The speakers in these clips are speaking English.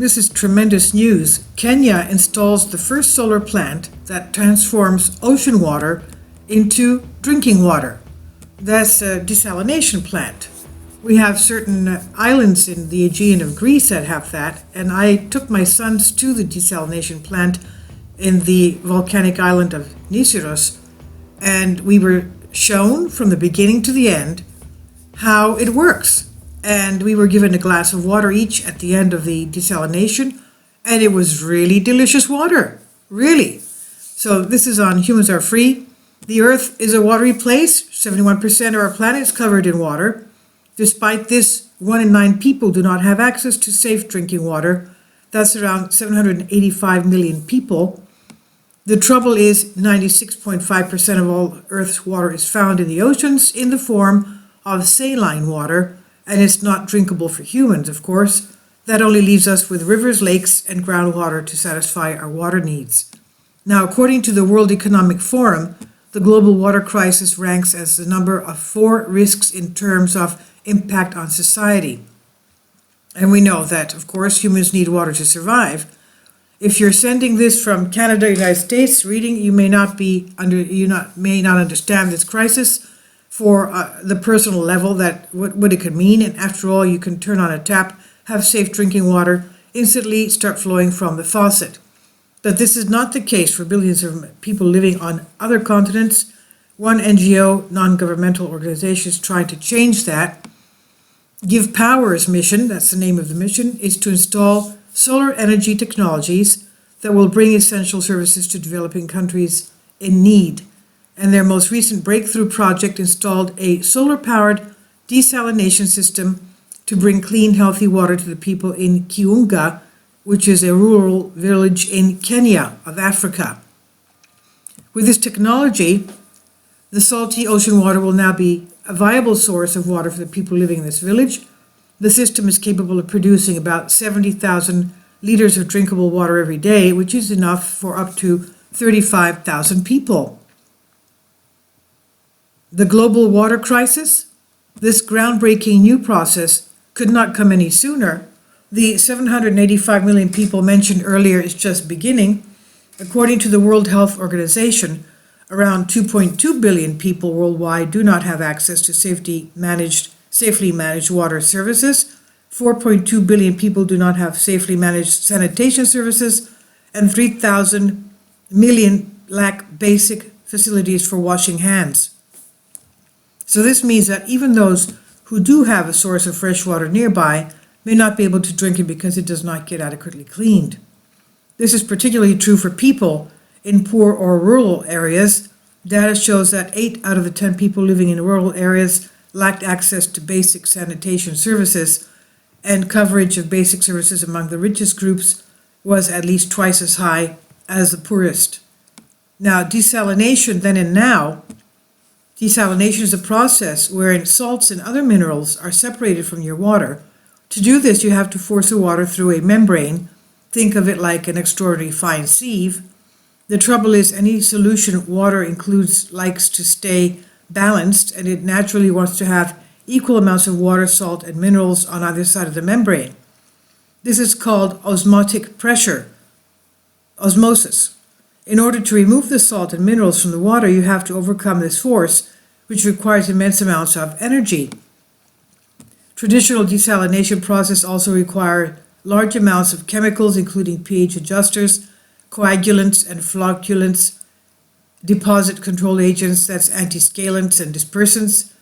This is tremendous news. Kenya installs the first solar plant that transforms ocean water into drinking water. That's a desalination plant. We have certain islands in the Aegean of Greece that have that, and I took my sons to the desalination plant in the volcanic island of Nisyros, and we were shown from the beginning to the end how it works. And we were given a glass of water each at the end of the desalination, and it was really delicious water, really. So this is on Humans Are Free. The Earth is a watery place. 71% of our planet is covered in water. Despite this, 1 in 9 people do not have access to safe drinking water. That's around 785 million people. The trouble is 96.5% of all Earth's water is found in the oceans in the form of saline water, and it's not drinkable for humans, of course. That only leaves us with rivers, lakes, and groundwater to satisfy our water needs. Now, according to the World Economic Forum, the global water crisis ranks as the number of 4 risks in terms of impact on society. And we know that, of course, humans need water to survive. If you're sending this from Canada, United States, reading, you may not understand this crisis for the personal level, that what it could mean. And after all, you can turn on a tap, have safe drinking water, instantly start flowing from the faucet. But this is not the case for billions of people living on other continents. One NGO, non-governmental organization, is trying to change that. Give Power's mission, that's the name of the mission, is to install solar energy technologies that will bring essential services to developing countries in need. And their most recent breakthrough project installed a solar-powered desalination system to bring clean, healthy water to the people in Kiunga, which is a rural village in Kenya of Africa. With this technology, the salty ocean water will now be a viable source of water for the people living in this village. The system is capable of producing about 70,000 liters of drinkable water every day, which is enough for up to 35,000 people. The global water crisis? This groundbreaking new process could not come any sooner. The 785 million people mentioned earlier is just beginning. According to the World Health Organization, around 2.2 billion people worldwide do not have access to safely managed water services. 4.2 billion people do not have safely managed sanitation services, and 3,000 million lack basic facilities for washing hands. So this means that even those who do have a source of fresh water nearby may not be able to drink it because it does not get adequately cleaned. This is particularly true for people in poor or rural areas. Data shows that 8 out of the 10 people living in rural areas lacked access to basic sanitation services, and coverage of basic services among the richest groups was at least twice as high as the poorest. Now, desalination then and now. Desalination is a process wherein salts and other minerals are separated from your water. To do this, you have to force the water through a membrane. Think of it like an extraordinarily fine sieve. The trouble is, any solution water includes likes to stay balanced, and it naturally wants to have equal amounts of water, salt, and minerals on either side of the membrane. This is called osmotic pressure, osmosis. In order to remove the salt and minerals from the water, you have to overcome this force, which requires immense amounts of energy. Traditional desalination processes also require large amounts of chemicals, including pH adjusters, coagulants and flocculants, deposit control agents, that's antiscalants and dispersants,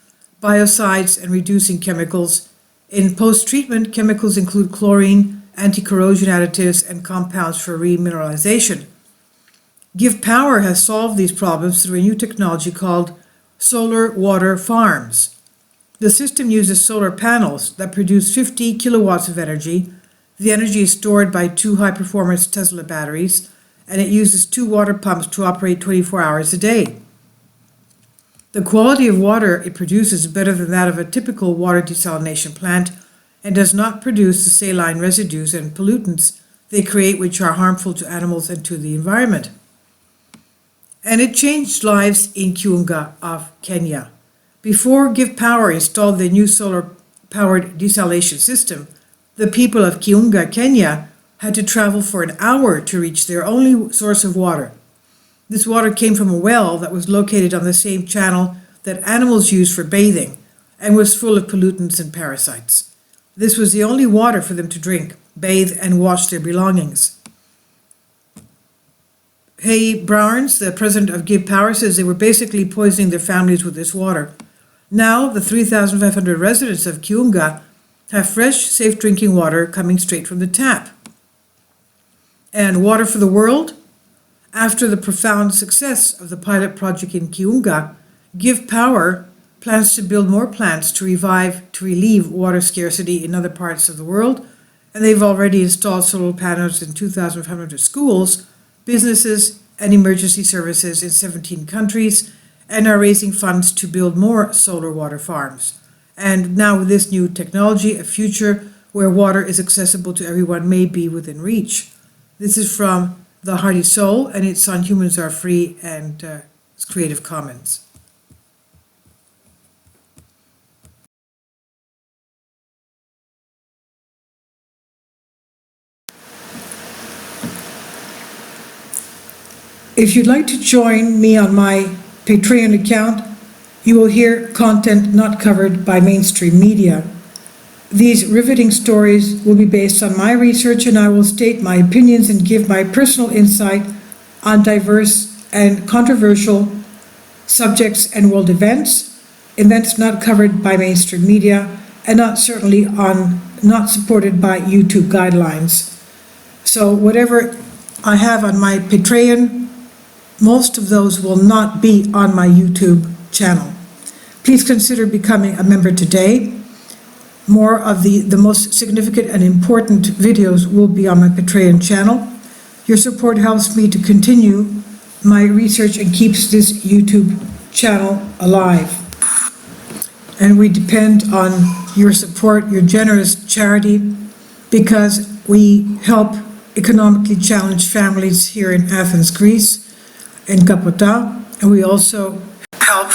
biocides, and reducing chemicals. In post-treatment, chemicals include chlorine, anti-corrosion additives, and compounds for remineralization. Give Power has solved these problems through a new technology called solar water farms. The system uses solar panels that produce 50 kilowatts of energy. The energy is stored by 2 high-performance Tesla batteries, and it uses 2 water pumps to operate 24 hours a day. The quality of water it produces is better than that of a typical water desalination plant, and does not produce the saline residues and pollutants they create, which are harmful to animals and to the environment. And it changed lives in Kiunga of Kenya. Before Give Power installed the new solar-powered desalination system, the people of Kiunga, Kenya, had to travel for an hour to reach their only source of water. This water came from a well that was located on the same channel that animals use for bathing and was full of pollutants and parasites. This was the only water for them to drink, bathe, and wash their belongings. Hay Barnes, the president of Give Power, says they were basically poisoning their families with this water. Now, the 3,500 residents of Kiunga have fresh, safe drinking water coming straight from the tap. And Water for the World? After the profound success of the pilot project in Kiunga, Give Power plans to build more plants to relieve water scarcity in other parts of the world, and they've already installed solar panels in 2,500 schools, businesses, and emergency services in 17 countries, and are raising funds to build more solar water farms. And now with this new technology, a future where water is accessible to everyone may be within reach. This is from The Hearty Soul, and it's on Humans Are Free and it's Creative Commons. If you'd like to join me on my Patreon account, you will hear content not covered by mainstream media. These riveting stories will be based on my research, and I will state my opinions and give my personal insight on diverse and controversial subjects and world events not covered by mainstream media, and not supported by YouTube guidelines. So whatever I have on my Patreon, most of those will not be on my YouTube channel. Please consider becoming a member today. More of the most significant and important videos will be on my Patreon channel. Your support helps me to continue my research and keeps this YouTube channel alive. And we depend on your support, your generous charity, because we help economically challenged families here in Athens, Greece, in Kapota, and we also help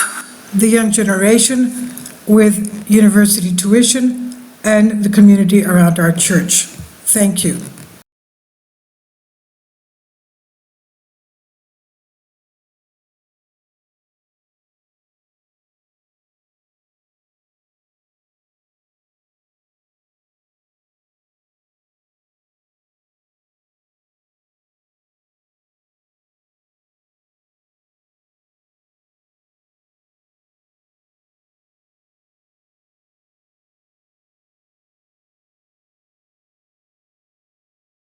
the young generation with university tuition and the community around our church. Thank you.